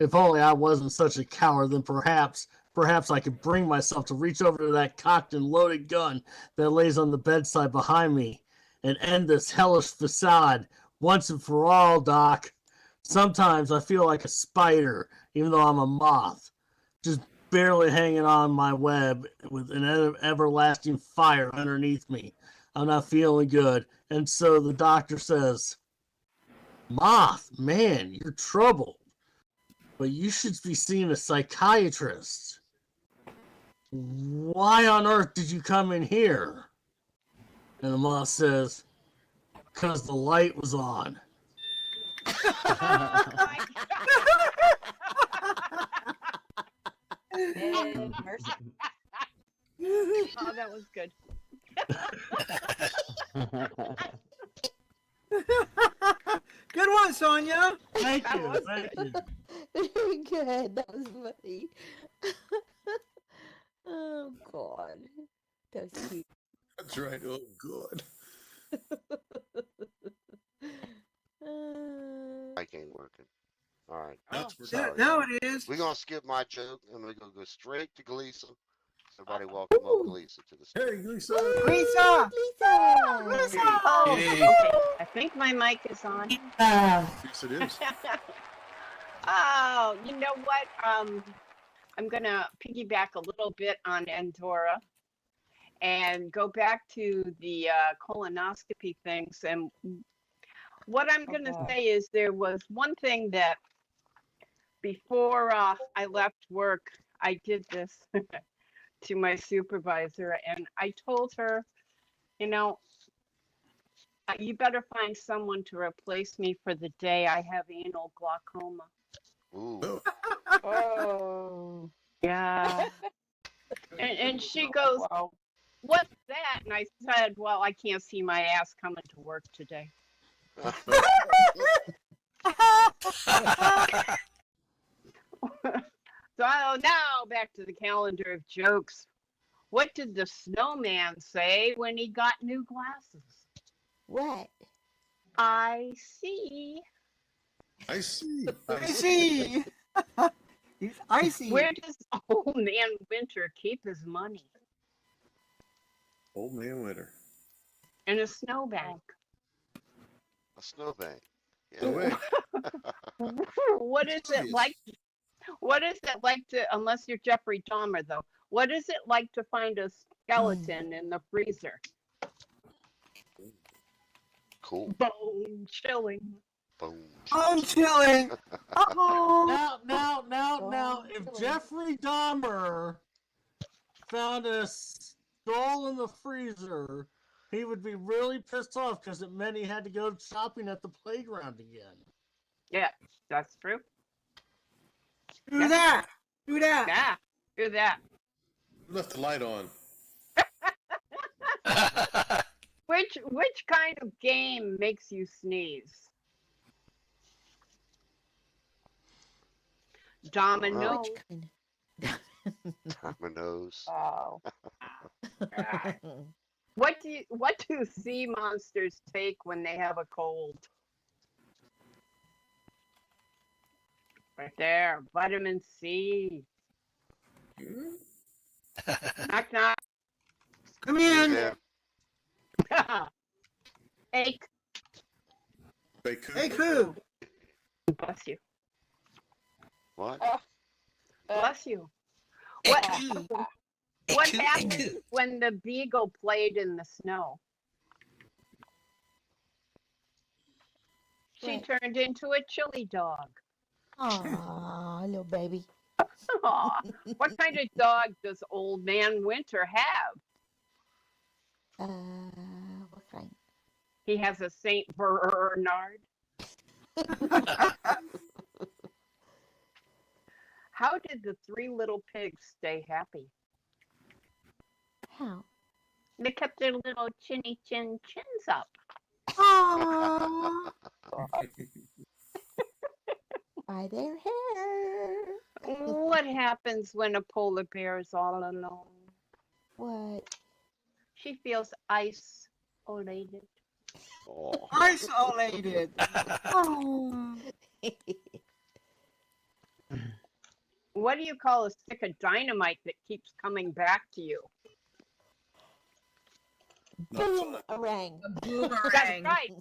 If only I wasn't such a coward, then perhaps I could bring myself to reach over to that cocked and loaded gun that lays on the bedside behind me and end this hellish facade once and for all, Doc. Sometimes I feel like a spider, even though I'm a moth, just barely hanging on my web with an everlasting fire underneath me. I'm not feeling good. And so the doctor says, Moth, man, you're troubled, but you should be seeing a psychiatrist. Why on earth did you come in here? And the moth says, because the light was on. Mercy. Oh, that was good. Good one, Sonya. Thank That you, was thank you. Very good. That was funny. Oh God, that was cute. That's right. Oh, good. Mic ain't working. All right. Oh, Sorry. Now it is. We're going to skip my joke and we're going to go straight to Gleason. Somebody welcome up Gleason to the stage. Hey, Lisa. Lisa. Lisa. Oh, Yay. okay. I think my mic is on. Yes, it is. Oh, you know what? I'm gonna piggyback a little bit on Andorra and go back to the colonoscopy things. And what I'm gonna say is there was one thing that before I left work, I did this to my supervisor, and I told her, you know, you better find someone to replace me for the day I have anal glaucoma. Ooh. Oh. Yeah. And she goes, Wow. what's that? And I said, well, I can't see my ass coming to work today. So now back to the calendar of jokes. What did the snowman say when he got new glasses? What? I see. I see. I see. He's icy. Where does old man Winter keep his money? Old man winter. In a snowbank. A snowbank. No way. What is it like? What is it like to, unless you're Jeffrey Dahmer though, what is it like to find a skeleton in the freezer? Cool. Bone chilling. Boom. I'm chilling. Oh. Now, if Jeffrey Dahmer found a skull in the freezer, he would be really pissed off because it meant he had to go shopping at the playground again. Yeah, that's true. Do that. Do that. Yeah, do that. You left the light on. Which kind of game makes you sneeze? Domino. Dominoes. Wow. What do sea monsters take when they have a cold? Right there, vitamin C. Knock knock. Come in. Yeah. Hey, Bacon. Hey, Koo. bless you. What? Bless you. What what Eku, happened eku. when the beagle played in the snow? She What? turned into a chili dog. Aw, little baby. Aw, what kind of dog does Old Man Winter have? What kind? He has a Saint Bernard. How did the three little pigs stay happy? How? They kept their little chinny chins up. Aww. By their hair. What happens when a polar bear is all alone? What? She feels isolated. Oh. Isolated. Oh. What do you call a stick of dynamite that keeps coming back to you? Boomerang. That's right.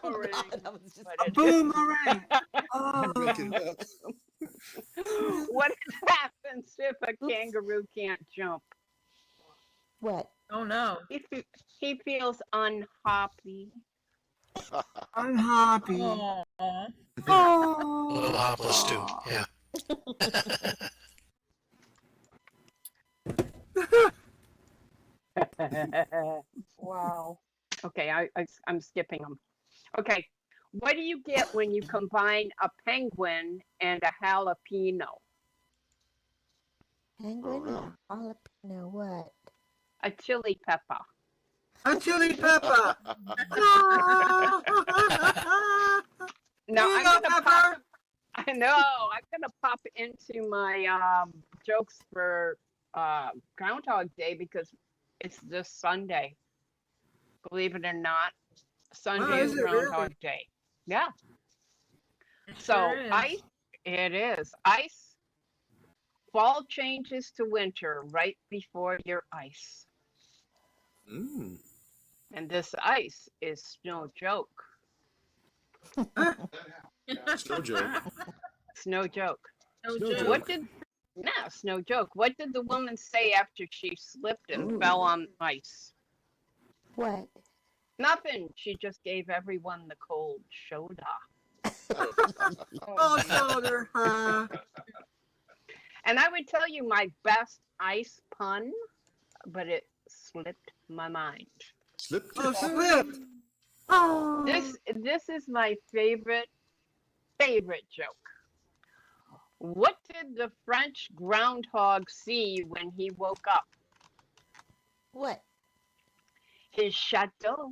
Boomerang. That was just A boomerang. Oh. Making it up. What happens if a kangaroo can't jump? what? Oh no. He feels unhappy. I'm happy. Aw. A little Oh. hopless too. Yeah. Wow. Okay, I'm skipping them. Okay, what do you get when you combine a penguin and a jalapeno? Penguin no. and jalapeno. What? A chili pepper. A chili pepper. Now Here I'm you go, gonna Pepper. pop. I know. I'm gonna pop into my jokes for Groundhog Day because it's this Sunday. Believe it or not, Sunday is is it really? Groundhog Day. Yeah. It So sure is. ice. It is ice. Fall changes to winter right before your ice, Mm. and this ice is no joke. Snow joke. It's no joke. No No joke. What did No, it's no joke. What did the woman say after she slipped and fell on ice? What? Nothing. She just gave everyone the cold shoulder. Oh, shoulder. And I would tell you my best ice pun, but it slipped my mind. Slipped Oh, your slipped. Oh. This is my favorite joke. What did the French groundhog see when he woke up? What? His chateau.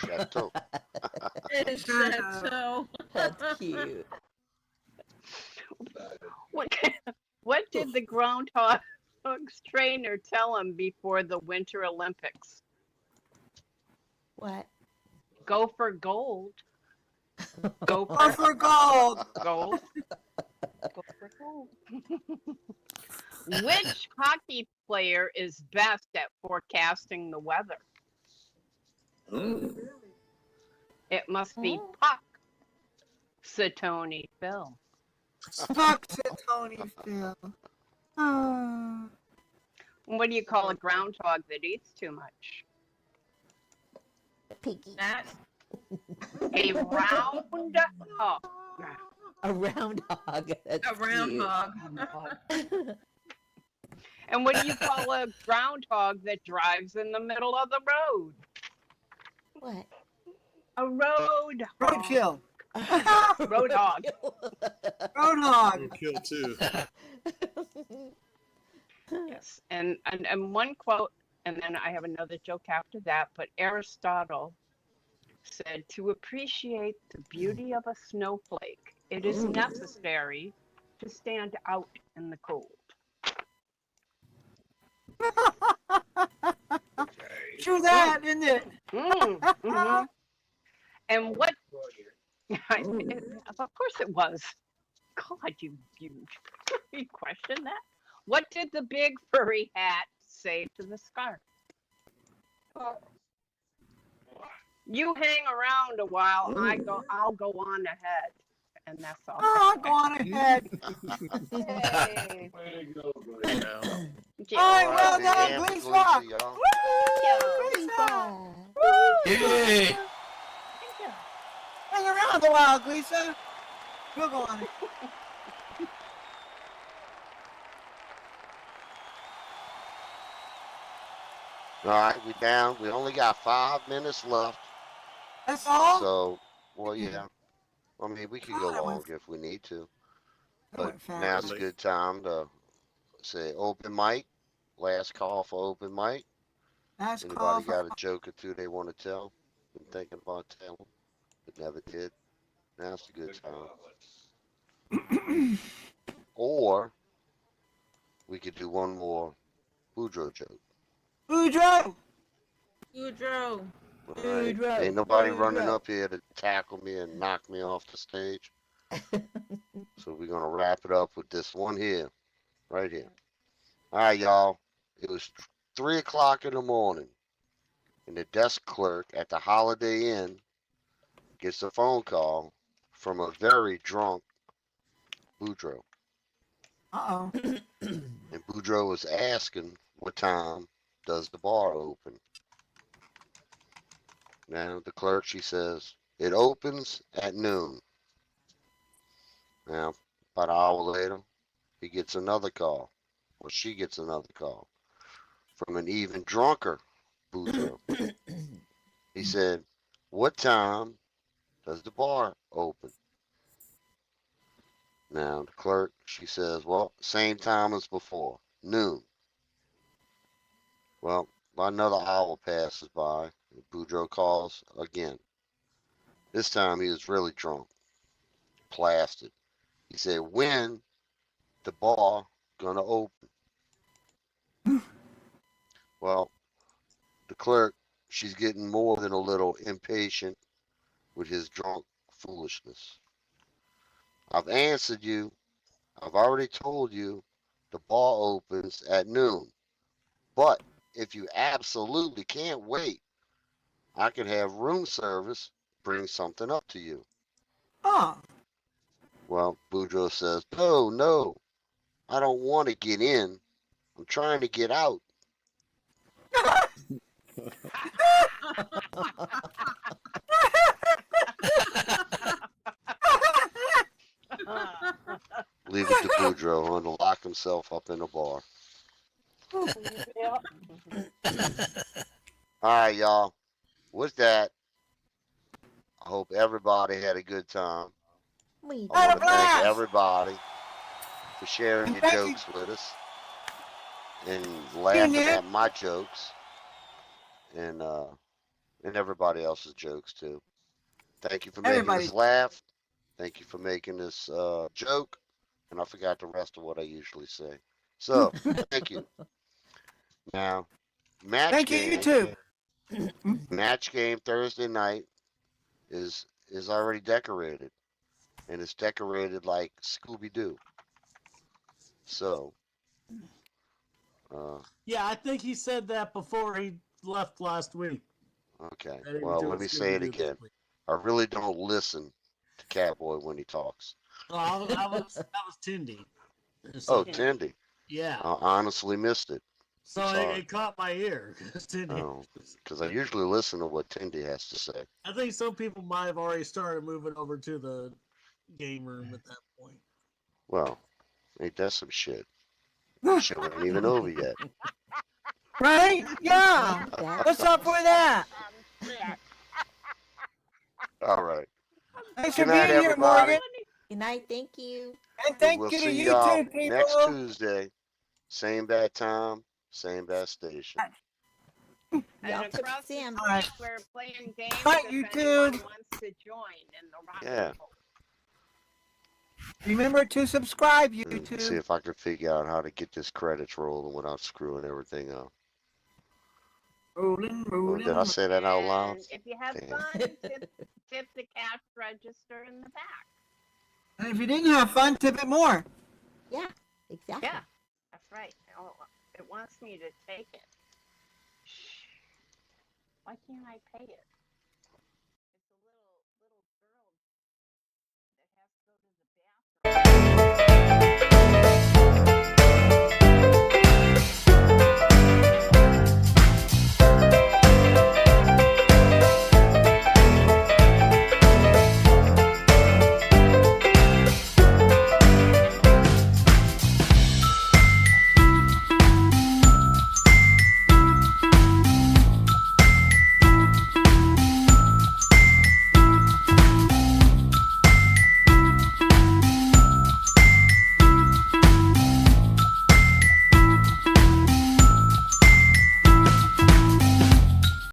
Chateau. It's so. That's cute. What did the groundhog's trainer tell him before the Winter Olympics? What? Go for gold. Go Go for for gold. gold. Go for gold. Which hockey player is best at forecasting the weather? It must be Puck. Satoni Phil. Fuck to Tony Phil. Oh. What do you call a groundhog that eats too much? Piggy. That. A round hog. A round hog. That's A round cute. hog. And what do you call a groundhog that drives in the middle of the road? What? A road hog. Roadkill. Road hog. Roadhog. kill too. Yes. And one quote, and then I have another joke after that, but Aristotle said, to appreciate the beauty of a snowflake, it is necessary to stand out in the cold. True that, isn't it? Mm-hmm. And what? Of course it was. God, you question that? What did the big furry hat say to the scarf? You hang around a while. I'll go on ahead, and that's all. Oh, go on ahead. Yay. All right, well Big done, hand for Glee's Gleesy, Rock. y'all. Glee's Rock. Yay! Hang around a while, Gleesa. We'll go on it. All right, we down. We only got 5 minutes left. That's all? So, well, yeah. I mean, we can go God, I went- longer if we need to. I But went fast. now's a good time to say open mic. Last call for open mic. Last call Anybody for... got a joke or two they want to tell? Been thinking about telling, but never did. Now's a good time. Or we could do one more Boudreaux joke. Boudreaux. Boudreaux. All right? Boudreaux, Ain't nobody running Boudreaux. up here to tackle me and knock me off the stage. So we're gonna wrap it up with this one here, right here. All right, y'all. It was 3 o'clock in the morning, and the desk clerk at the Holiday Inn gets a phone call from a very drunk Boudreaux. Uh-oh. And Boudreaux was asking what time does the bar open. Now the clerk, she says, it opens at noon. Now, about an hour later, he gets another call, or she gets another call from an even drunker Boudreaux. He said, what time does the bar open? Now, the clerk, she says, well, same time as before, noon. Well, about another hour passes by, and Boudreaux calls again. This time he was really drunk, plastered. He said, when the bar gonna open? Well, the clerk, she's getting more than a little impatient with his drunk foolishness. I've answered you. I've already told you the bar opens at noon. But if you absolutely can't wait, I can have room service bring something up to you. Oh. Well, Boudreaux says, no, no, I don't want to get in. I'm trying to get out. Leave it to Boudreaux to lock himself up in a bar. Yeah. All right, y'all. With that, I hope everybody had a good time. We I Had a want to thank blast. everybody for sharing your Thank you. jokes with us and laughing Nick. at my jokes and everybody else's jokes too. Thank you for making Everybody. us laugh. Thank you for making this joke. And I forgot the rest of what I usually say. So thank you. Now, match Thank you, game. you too. Match game Thursday night is already decorated, and it's decorated like Scooby Doo. So, Yeah, I think he said that before he left last week. okay. That he was Well, doing let me say it Scooby-Doo this again. week. I really don't listen to Catboy when he talks. Oh, that was Tindy. Oh, So, Tindy. yeah. I honestly missed it. So sorry. it caught my ear. Tindy. Oh, because I usually listen to what Tindy has to say. I think some people might have already started moving over to the game room at that point. Well, ain't that some shit? Shit ain't even over yet. Right? Yeah. That- What's up with that? All right. Thanks for Good night, being here, everybody. Morgan. Good night. Thank you. And thank We'll you to see you y'all too, people. next Tuesday. Same bad time, same bad station. And Y'all put across the Sam. All right. street, we're playing games Bye, if YouTube. anyone wants to join in the rock Yeah. and roll. Remember to subscribe, See YouTube. if I can figure out how to get this credits rolling without screwing everything up. Rolling, Oh, rolling. did I say that out loud? And if you have Damn. fun, tip the cash register in the back. And if you didn't have fun, tip it more. Yeah, exactly. Yeah, that's right. Oh, it wants me to take it. Why can't I pay it?